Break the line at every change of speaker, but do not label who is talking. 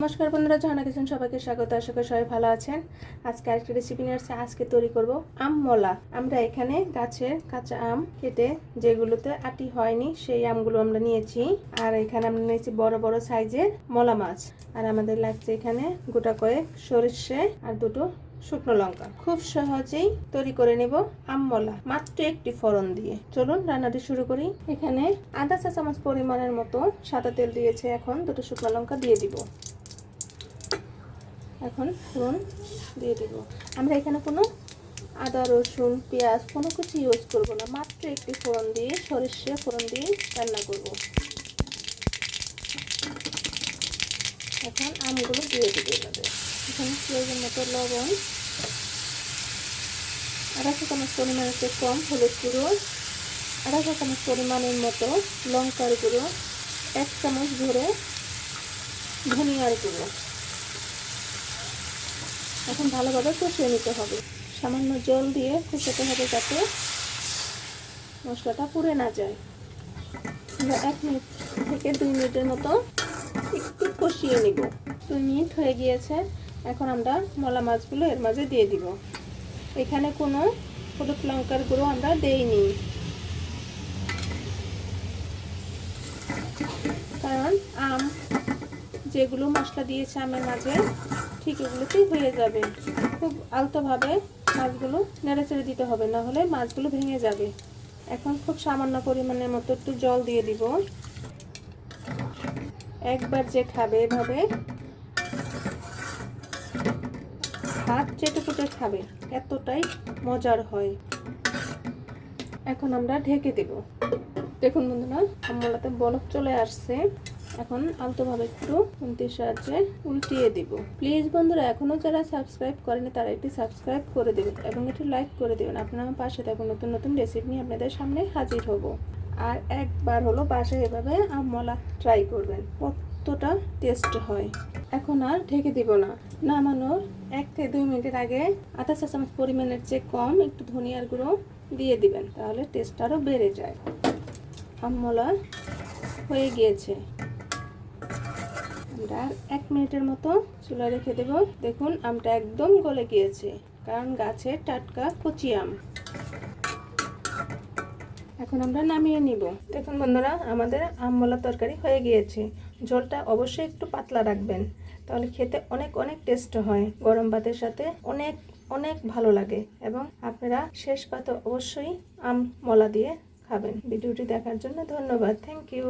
নমস্কার বন্ধুরা, ঝর্ণা কিচেন সবাইকে স্বাগত। আশা করি সবাই ভালো আছেন। আজকে আরেকটা রেসিপি নিয়ে আসছে। আজকে তৈরি করব আম মলা। আমরা এখানে গাছের কাঁচা আম কেটে যেগুলোতে আটি হয়নি সেই আমগুলো আমরা নিয়েছি। আর এখানে আমরা নিয়েছি বড় বড় সাইজের মলা মাছ। আর আমাদের লাগছে এখানে গোটা কয়েক সরিষে আর দুটো শুকনো লঙ্কা। খুব সহজেই তৈরি করে নেব আম মলা, মাত্র একটি ফোড়ন দিয়ে। চলুন রান্নাটি শুরু করি। এখানে আধা চা চামচ পরিমাণের মতো সাদা তেল দিয়েছে। এখন দুটো শুকনো লঙ্কা দিয়ে দিব। এখন ফোড়ন দিয়ে দেব। আমরা এখানে কোনো আদা রসুন পেঁয়াজ কোনো কিছু ইউজ করব না, মাত্র একটি ফোড়ন দিয়ে সরিষে ফোড়ন দিয়ে রান্না করব। এখন আমগুলো দিয়ে দেবো এভাবে। এখানে প্রয়োজন মতো লবণ, আধা চা চামচ পরিমাণের চেয়ে কম হলুদ গুঁড়ো, আধা চা চামচ পরিমাণের মতো লঙ্কার গুঁড়ো, 1 চামচ ধরে ধনিয়ার গুঁড়ো। এখন ভালোভাবে কষিয়ে নিতে হবে। সামান্য জল দিয়ে কষাতে হবে যাতে মশলাটা পুড়ে না যায়। আমরা 1 মিনিট থেকে 2 মিনিটের মতো একটু কষিয়ে নিব। 2 মিনিট হয়ে গিয়েছে। এখন আমরা মলা মাছগুলো এর মাঝে দিয়ে দিব। এখানে কোনো হলুদ লঙ্কার গুঁড়ো আমরা দেইনি, কারণ আম যেগুলো মশলা দিয়েছে আমের মাঝে ঠিক এগুলোতেই হয়ে যাবে। খুব আলতোভাবে মাছগুলো নেড়েচেড়ে দিতে হবে, না হলে মাছগুলো ভেঙে যাবে। এখন খুব সামান্য পরিমাণের মতো একটু জল দিয়ে দিব। একবার যে খাবে এভাবে হাত চেটে খাবে, এতটাই মজার হয়। এখন আমরা ঢেকে দেব। দেখুন বন্ধুরা, আমলাতে বলক চলে আসছে। এখন আলতোভাবে একটু খুন্তির সাহায্যে উল্টিয়ে দিব। প্লিজ বন্ধুরা, এখনো যারা সাবস্ক্রাইব করেনি তারা একটি সাবস্ক্রাইব করে দেবেন এবং একটু লাইক করে দেবেন। আপনারা আমার পাশে থাকুন, নতুন নতুন রেসিপি নিয়ে আপনাদের সামনে হাজির হব। আর একবার হলো বাসায় এভাবে আমলা ট্রাই করবেন, কতটা টেস্ট হয়। এখন আর ঢেকে দিব না। নামানোর 1 থেকে 2 মিনিটের আগে আধা চা চামচ পরিমাণের চেয়ে কম একটু ধনিয়ার গুঁড়ো দিয়ে দিবেন, তাহলে টেস্ট আরও বেড়ে যায়। আমলা হয়ে গিয়েছে। আমরা 1 মিনিটের মতো চুলা রেখে দেব। দেখুন আমটা একদম গলে গিয়েছে, কারণ গাছের টাটকা কচি আম। এখন আমরা নামিয়ে নিব। দেখুন বন্ধুরা, আমাদের আমলা তরকারি হয়ে গিয়েছে। ঝোলটা অবশ্যই একটু পাতলা রাখবেন, তাহলে খেতে অনেক অনেক টেস্ট হয়। গরম ভাতের সাথে অনেক অনেক ভালো লাগে। এবং আপনারা শেষ পাতে অবশ্যই আম মলা দিয়ে খাবেন। ভিডিওটি দেখার জন্য ধন্যবাদ। Thank you.